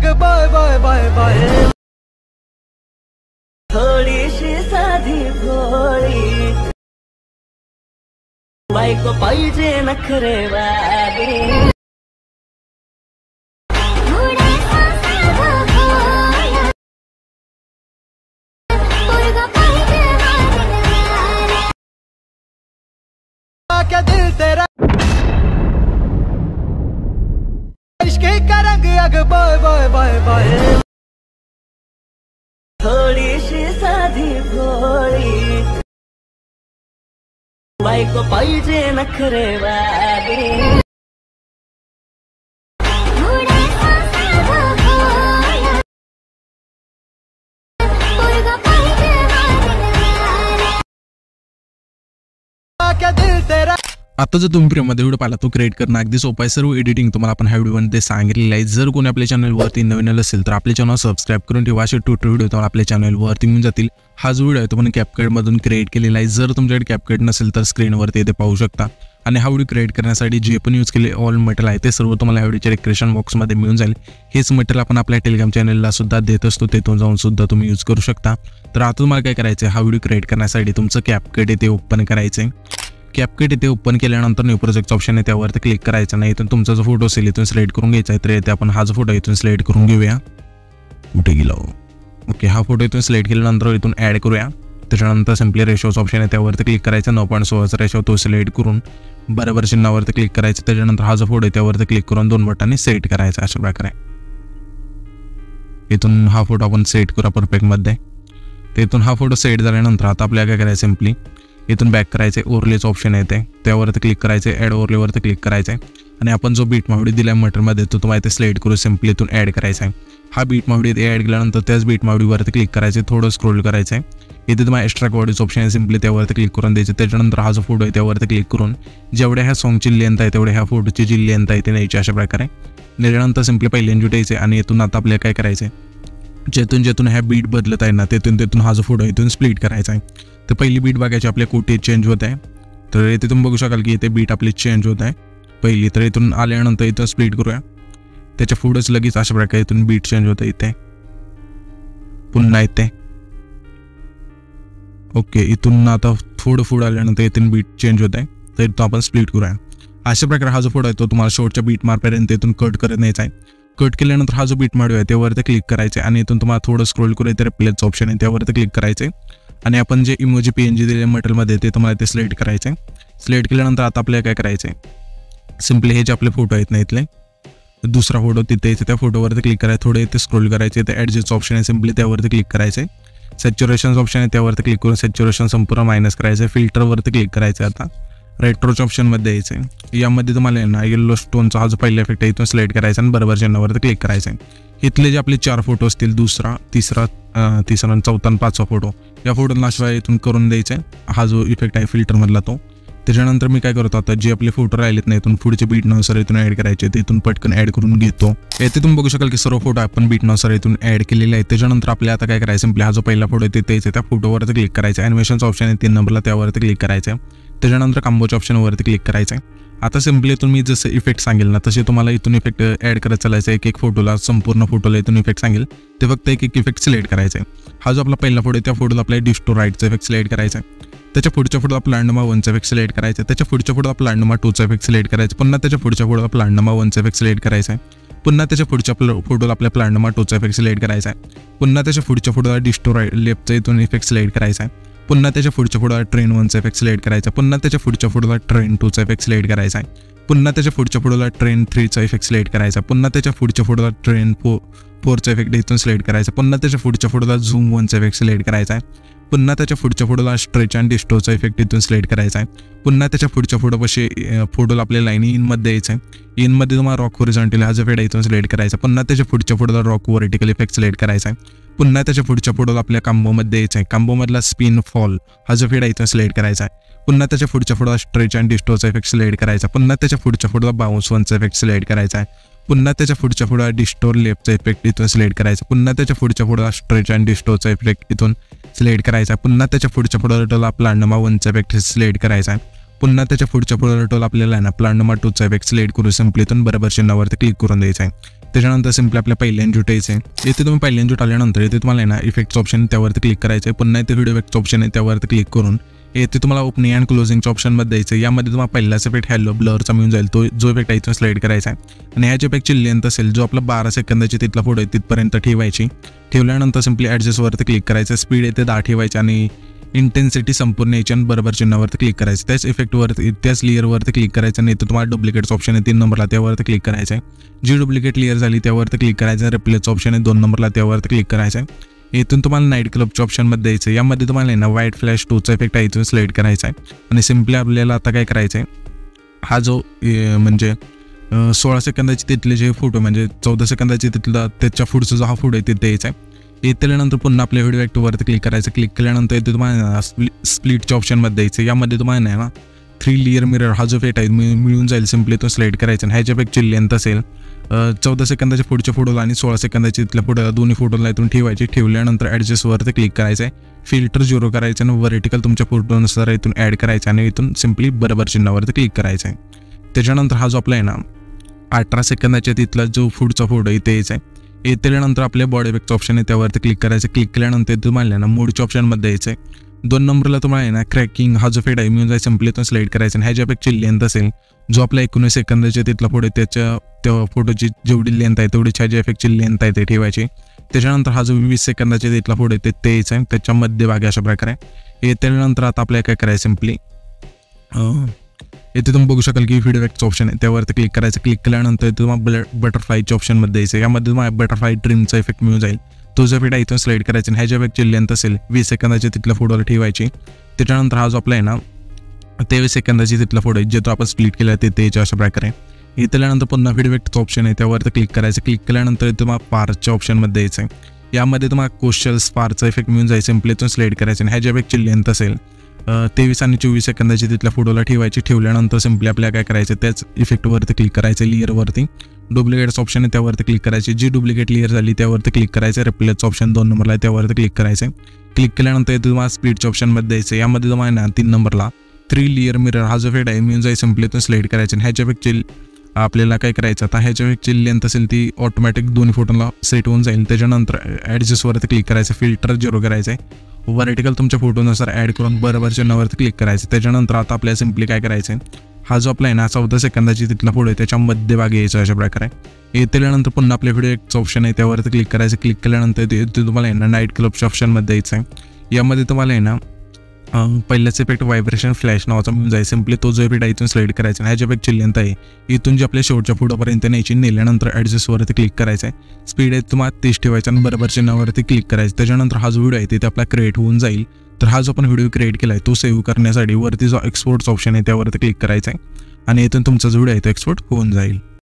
अग bye bye bye bye थोडीशी साधी भोळी बायको पाहिजे नखरेवाली क्या दिल तेरा इश्क का रंग अग बाय बाय बाय बाय थोडीशी साधी भोळी बायको पाहिजे नखरेवाली क्या दिल तेरा आता जर तुम्ही प्रेममध्ये व्हिडिओ पाहिला तो क्रिएट करणं अगदी सोपं आहे. सर्व एडिटिंग तुम्हाला आपण ह्या व्हिडिओमध्ये सांगितलेलं आहे. जर कोणी आपल्या चॅनलवरती नवीन असेल तर आपल्या चॅनल सबस्क्राईब करून ठेवा. असे ट्युटोरियल व्हिडिओ तुम्हाला आपल्या चॅनलवरती मिळून जातील. हा जो व्हिडिओ आहे तो पण कॅपकटमधून क्रिएट केलेला आहे. जर तुमच्याकडे कॅपकट नसेल तर स्क्रीनवरती येथे पाहू शकता. आणि हा व्हिडिओ क्रिएट करण्यासाठी जे पण यूज केले ऑल मटेरियल आहे ते सर्व तुम्हाला या व्हिडिओच्या डिस्क्रिप्शन बॉक्समध्ये मिळून जाईल. हेच मटेरियल आपण आपल्या टेलिग्राम चॅनलला सुद्धा देत असतो. तेथून जाऊन सुद्धा तुम्ही यूज करू शकता. तर आता तुम्हाला काय करायचं आहे, हा व्हिडिओ क्रिएट करण्यासाठी तुमचं कॅपकट येथे ओपन करायचं आहे. कॅपकट इथे ओपन केल्यानंतर न्यू प्रोजेक्टचं ऑप्शन आहे त्यावरती क्लिक करायचं. नाही इथून तुमचा जो फोटो असेल इथून सिलेक्ट करून घ्यायचा आहे. तर इथे आपण हा जो फोटो इथून सिलेक्ट करून घेऊया. कुठे गेलो? ओके, हा फोटो इथून सिलेक्ट केल्यानंतर इथून ॲड करूया. त्याच्यानंतर सिम्पली रेशोचं ऑप्शन आहे त्यावरती क्लिक करायचं. 9.16चा रेशो तो सिलेक्ट करून बरोबर चिन्हावरती क्लिक करायचं. त्याच्यानंतर हा जो फोटो आहे त्यावरती क्लिक करून 2 बटनांनी सेट करायचा. अशा प्रकारे इथून हा फोटो आपण सेट करूया परफेक्टमध्ये. तिथून हा फोटो सेट झाल्यानंतर आता आपल्याला काय करायचं, सिम्पली इथून बॅक करायचे. ओरलेचं ऑप्शन येते त्यावरती क्लिक करायचे. ॲड ओरलेवरती क्लिक करायचं आहे. आणि आपण जो बीट मावडी दिला आहे मटरमध्ये तो तुम्हाला इथे सिलेक्ट करून सिम्पली इथून ॲड करायचा आहे. हा बीट मावडी इथे ॲड केल्यानंतर त्याच बीट मावडीवरती क्लिक करायचे. थोडं स्क्रोल करायचं आहे. इथे तुम्हाला एक्स्ट्रा बॉडीचं ऑप्शन आहे सिम्पली त्यावरती क्लिक करून द्यायचं. त्याच्यानंतर हा जो फोटो आहे त्यावरती क्लिक करून जेवढ्या ह्या सॉंगची लेंथ आहे तेवढ्या ह्या फोटोची जी लेंथ आहे ती न्यायची. अशा प्रकारे त्याच्यानंतर सिम्पली पहिले इंजुटायचे. आणि इथून आता आपल्याला काय करायचं आहे, जेथून ह्या बीट बदलत आहे ना तेथून हा जो फोटो इथून स्प्लिट करायचा आहे. तर पहिली बीट बघायची आपल्या कुठे चेंज होत आहे. तर इथे तुम्ही बघू शकाल की इथे बीट आपली चेंज होत आहे पहिली. तर इथून आल्यानंतर इथून स्प्लिट करूया. त्याच्या पुढंच लगेच अशा प्रकारे इथून बीट चेंज होत आहे. इथे पुन्हा इथे ओके. इथून आता थोडं पुढं आल्यानंतर इथून बीट चेंज होत आहे. तर इथून आपण स्प्लिट करूया. अशा प्रकारे हा जो फोटो आहे तो तुम्हाला शेवटच्या बीट मार्कपर्यंत इथून कट करत न्यायचा आहे. कट केल्यानंतर हा जो बीट मार्क आहे त्यावरती क्लिक करायचे. आणि इथून तुम्हाला थोडं स्क्रोल करू येते रिप्लेसचं ऑप्शन आहे त्यावरती क्लिक करायचे. आणि आपण जे इमोजी PNG दिले मटेरियलमध्ये ते तुम्हाला ते सिलेक्ट करायचे. सिलेक्ट केल्यानंतर आता आपल्याला काय करायचं आहे, सिम्पली हे जे आपले फोटो आहेत ना इथले दुसरा फोटो तिथे यायचे त्या फोटोवरती क्लिक करायचं. थोडे इथे स्क्रोल करायचे. ते ॲडजस्टचं ऑप्शन आहे सिम्पली त्यावरती क्लिक करायचे. सॅच्युरेशनचं ऑप्शन आहे त्यावरती क्लिक करून सॅच्युरेशन संपूर्ण मायनस करायचं. फिल्टरवरती क्लिक करायचं. आता रेट्रोच्या ऑप्शनमध्ये यायचं आहे. यामध्ये तुम्हाला ना येलो स्टोनचा हा जो पहिला इफेक्ट आहे इथून सिलेक्ट करायचा आणि बरोबर चिन्हावरती क्लिक करायचं आहे. इथले जे आपले 4 फोटो असतील दुसरा तिसरा आणि चौथा आणि 5वा फोटो या फोटोला शिवाय इथून करून द्यायचा आहे. हा जो इफेक्ट आहे फिल्टरमधला तो. त्याच्यानंतर मी काय करतो, आता जे आपले फोटो राहिलेत नाही इथून पुढचे बीट नावानुसार इथून ॲड करायचे. ते इथून पटकन ॲड करून घेतो. येथे तुम्ही बघू शकाल की सर्व फोटो आपण बीट नावानुसार इथून ॲड केलेले आहेत. त्याच्यानंतर आपल्याला आता काय करायचं, सिम्पली हा जो पहिला फोटो आहे तिथे त्या फोटोवरती क्लिक करायचं. ॲनिमेशनचा ऑप्शन आहे 3 नंबरला त्यावरती क्लिक करायचं. त्याच्यानंतर कॉम्बोच्या ऑप्शनवरती क्लिक करायचं आहे. आता सिम्पली इथून मी जसं इफेक्ट सांगेल ना तसे तुम्हाला इथून इफेक्ट ॲड करत चालायचं. एक फोटोला संपूर्ण फोटोला इथून इफेक्ट सांगेल ते फक्त एक इफेक्ट सिलेक्ट करायचा आहे. हा जो आपला पहिला फोटो आहे त्या फोटोला आपल्याला डिस्टो राईटचा इफेक्ट सिलेक्ट करायचा आहे. त्याच्या पुढच्या फोटोला आपला अंडमा 1चा इफेक्ट सिलेक्ट करायचा आहे. त्याच्या पुढच्या फोटोला आपला अंडमा 2चा इफेक्ट सिलेक्ट करायचा. पुन्हा त्याच्या पुढच्या फोटोला आपला अंडमा 1चा इफेक्ट सिलेक्ट करायचा आहे. पुन्हा त्याच्या पुढच्या फोटोला आपल्या प्लांडमा 2चा इफेक्ट सिलेक्ट करायचा आहे. पुन्हा त्याच्या पुढच्या फोटोला डिस्टो राईट लेफ्टचा इथून इफेक्ट सिलेक्ट करायचा आहे. पुन्हा त्याच्या पुढच्या फोटोला ट्रेन 1चा इफेक्ट सिलेक्ट करायचा. पुन्हा त्याच्या पुढच्या फोटोला ट्रेन 2चा इफेक्ट सिलेक्ट करायचा आहे. पुन्हा त्याच्या पुढच्या फोटोला ट्रेन 3चा इफेक्ट सिलेक्ट करायचा. पुन्हा त्याच्या पुढच्या फोटोला ट्रेन 4चा इफेक्ट इथून सिलेक्ट करायचा. पुन्हा त्याच्या पुढच्या फोटोला झूम 1चा इफेक्ट सिलेक्ट करायचा आहे. पुन्हा त्याच्या पुढच्या फोटोला स्ट्रेच अँड डिस्टोचा इफेक्ट इथून सिलेक्ट करायचा आहे. पुन्हा त्याच्या पुढच्या फोटोपाशी फोटोला आपल्या लाईनी इनमध्ये यायचं आहे. इनमध्ये तुम्हाला रॉक हॉरिझॉन्टल हा जो फेड इथून सिलेक्ट करायचा. पुन्हा त्याच्या पुढच्या फोटोला रॉक व्हर्टिकल इफेक्ट सिलेक्ट करायचा आहे. पुन्हा त्याच्या पुढच्या फोटोला आपल्या कांबोमध्ये यायचं आहे. कांबोमधला स्पिन फॉल हा जो फेड इथून सिलेक्ट करायचा आहे. पुन्हा त्याच्या पुढच्या फोटोला स्ट्रेच अँड डिस्टोचा इफेक्ट सिलेक्ट करायचा. पुन्हा त्याच्या पुढच्या फोटोला बाउन्स 1चा इफेक्ट सिलेक्ट करायचा आहे. पुन्हा त्याच्या पुढच्या फोटोला डिस्टोर लेफ्टचा इफेक्ट इथून सिलेक्ट करायचा. पुन्हा त्याच्या पुढच्या फोटोला स्ट्रेच अँड डिस्टोचा इफेक्ट इथून सिलेक्ट करायचा. पुन्हा त्याच्या पुढच्या फोटोला प्लांडमा 1चा इफेक्ट सिलेक्ट करायचा आहे. पुन्हा त्याच्या पुढच्या फोटोला आपल्याला ना प्लांडमा 2चा इफेक्ट सिलेक्ट करून सिम्पली इथून बरोबर चिन्हावरती क्लिक करून द्यायचा आहे. त्याच्यानंतर सिम्पली आपल्या पहिल्या इनजूट यायचं आहे. इथे तुम्ही पहिल्या इनजूट आल्यानंतर इथे तुम्हाला आहे ना इफेक्टचं ऑप्शन त्यावरती क्लिक करायचं आहे. पुन्हा इथे व्हिडिओ इफेक्टचं ऑप्शन आहे त्यावरती क्लिक करून येथे तुम्हाला ओपनिंग अँड क्लोजिंगच्या ऑप्शनमध्ये द्यायचं. यामध्ये तुम्हाला पहिलाच इफेक्ट हॅलो ब्लरचा मिळून जाईल, तो जो इफेक्ट आहे इथून स्लाईड करायचा आहे. आणि ह्याच्या इफेक्टची लेंथ असेल जो आपला 12 सेकंदाची तिथला फोटो आहे तिथपर्यंत ठेवायची. ठेवल्यानंतर सिम्पली ॲडजस्टवरती क्लिक करायचं. स्पीड येते 10 ठेवायची आणि इंटेन्सिटी संपूर्ण यायची आणि बरोबर चिन्हावरती क्लिक करायचं. त्याच इफेक्टवरती त्याच लेअरवरती क्लिक करायचं आणि इथं तुम्हाला डुप्लिकेटचं ऑप्शन आहे 3 नंबरला त्यावरती क्लिक करायचं आहे. जी डुप्लिकेट लेअर झाली त्यावरती क्लिक करायचं आहे. रिप्लेसचं ऑप्शन आहे 2 नंबरला त्यावरती क्लिक करायचं आहे. इथून तुम्हाला नाईट क्लबच्या ऑप्शनमध्ये द्यायचं. यामध्ये तुम्हाला आहे ना व्हाईट फ्लॅश 2चा इफेक्ट आहे इथून सिलेक्ट करायचा आहे. आणि सिम्पली आपल्याला आता काय करायचं आहे, हा जो म्हणजे 16 सेकंदाची तिथले जे फोटो म्हणजे 14 सेकंदाची तिथला त्याच्या पुढचा जो हा फोटो आहे तिथे द्यायचा आहे. इथे केल्यानंतर पुन्हा आपल्या व्हिडिओ ॲक्टिव्हवरती क्लिक करायचं. क्लिक केल्यानंतर इथे तुम्हाला स्प्लिटच्या ऑप्शनमध्ये द्यायचं. यामध्ये तुम्हाला नाही ना 3 लेअर मिरर हा जो इफेक्ट आहे मिळून जाईल. सिम्पली तो सिलेक्ट करायचा आणि ह्याच्या इफेक्टची लेंथ असेल 14 सेकंदाच्या पुढच्या फोटोला आणि 16 सेकंदाची तिथल्या फोटोला दोन्ही फोटोला इथून ठेवायची. ठेवल्यानंतर ॲडजस्टवरती क्लिक करायचं आहे. फिल्टर 0 करायचं आणि व्हर्टिकल तुमच्या फोटोनुसार इथून ॲड करायचं आणि इथून सिम्पली बरोबर चिन्हावरती क्लिक करायचं आहे. त्याच्यानंतर हा जो आपला आहे ना 18 सेकंदाच्या तिथला जो पुढचा फोटो इथे यायचा आहे. इथे आल्यानंतर आपल्या बॉडी इफेक्टचं ऑप्शन आहे त्यावरती क्लिक करायचं. क्लिक केल्यानंतर तुम्हाला ना मोडच्या ऑप्शनमध्ये यायचं आहे. 2 नंबरला तुम्हाला आहे ना क्रॅकिंग हा जो फेड आहे मिळून जाईल. सिम्पली तो सिलेक्ट करायचा आणि ह्याच्या इफेक्टची लेंथ असेल जो आपला 19 सेकंदाच्या तिथला फोटो आहे त्या फोटोची जेवढी लेंथ आहे तेवढी ह्याच्या इफेक्टची लेंथ आहे ते ठेवायची. त्याच्यानंतर हा जो 20 सेकंदाच्या तिथला फोटो आहे ते यायचा आहे. त्याच्या मध्यभागी अशा प्रकारे त्यानंतर आता आपल्याला काय करायचं सिम्पली इथे तुम्ही बघू शकाल की व्हिडिओ इफेक्टचं ऑप्शन आहे त्यावरती क्लिक करायचं. क्लिक केल्यानंतर तुम्हाला बटरफ्लायच्या ऑप्शनमध्ये द्यायचं. यामध्ये तुम्हाला बटरफ्लाय ट्रिमचा इफेक्ट मिळून जाईल. तो जो इफेक्ट आहे इथून सिलेक्ट करायचा आणि ह्याच्या इफेक्टची लेंथ असेल 20 सेकंदाच्या तिथल्या फोटोला ठेवायची. त्याच्यानंतर हा जो आपला आहे ना 23 सेकंदाची तिथला फोटो आहे जे तो आपण स्प्लिट केला ते त्याच्या अशा प्रकारे. इथे त्यानंतर पुन्हा व्हिडिओ इफेक्टचं ऑप्शन आहे त्यावरती क्लिक करायचं. क्लिक केल्यानंतर तुम्हाला पार्टच्या ऑप्शनमध्ये द्यायचं आहे. यामध्ये तुम्हाला कोस्टल स्पारचा इफेक्ट मिळून जाईल. सिम्पली इथून सिलेक्ट करायचं आणि ह्याच्या इफेक्टची लेंथ असेल 23 आणि 24 सेकंदाची तिथल्या फोटोला ठेवायची. ठेवल्यानंतर सिम्पली आपल्याला काय करायचं त्याच इफेक्टवरती क्लिक करायचं. लेअरवरती डुप्लिकेटचं ऑप्शन आहे त्यावरती क्लिक करायची. जी डुप्लिकेट लेअर झाली त्यावरती क्लिक करायचं. रिप्लेसचं ऑप्शन 2 नंबरला आहे त्यावरती क्लिक करायचं. क्लिक केल्यानंतर तुम्हाला स्पीडच्या ऑप्शनमध्ये द्यायचं. यामध्ये तुम्हाला ना 3 नंबरला 3 लेअर मिरर हा जो फेड आहे मिळून जाईल. सिम्पली इथून सिलेक्ट करायचं आणि ह्याच्या इफेक्टची आपल्याला काय करायचं आता ह्याच्या इफेक्टची लेंथ असेल ती ऑटोमॅटिक दोन्ही फोटोला सेट होऊन जाईल. त्याच्यानंतर ॲडजस्टवरती क्लिक करायचं. फिल्टर 0 करायचं आहे. व्हर्टिकल तुमच्या फोटोनुसार ॲड करून बरोबर चिन्हावरती क्लिक करायचं. त्याच्यानंतर आता आपल्याला सिम्पली काय करायचं आहे हा जो आपला आहे ना 14 सेकंदाची तिथला फोटो आहे त्याच्या मध्यभागी यायचा अशा प्रकारे. येथे त्यानंतर पुन्हा आपल्या व्हिडिओ एकचं ऑप्शन आहे त्यावरती क्लिक करायचं. क्लिक केल्यानंतर ते तुम्हाला आहे ना नाईट क्लबच्या ऑप्शनमध्ये द्यायचं आहे. यामध्ये तुम्हाला आहे ना पहिल्याच इफेक्ट व्हायब्रेशन फ्लॅश नावाचा मिळून जाईल. सिम्पली तो जो इफेक्ट आहे इथून सिलेक्ट करायचा. ह्याच्या इफेक्टची लेंथ आहे इथून जी आपल्या शेवटच्या फोटोपर्यंत न्यायची. नेल्यानंतर ॲडजस्टवरती क्लिक करायचं आहे. स्पीड आहे तुम्हाला 30 ठेवायचं आणि बरोबर चिन्हावरती क्लिक करायचं. त्याच्यानंतर हा जो व्हिडिओ आहे तिथे आपला क्रिएट होऊन जाईल. तर हा जो आपण व्हिडिओ क्रिएट केला आहे तो सेव्ह करण्यासाठी वरती जो एक्सपोर्टचा ऑप्शन आहे त्यावरती क्लिक करायचा आहे आणि इथून तुमचा जो व्हिडिओ आहे तो एक्सपोर्ट होऊन जाईल.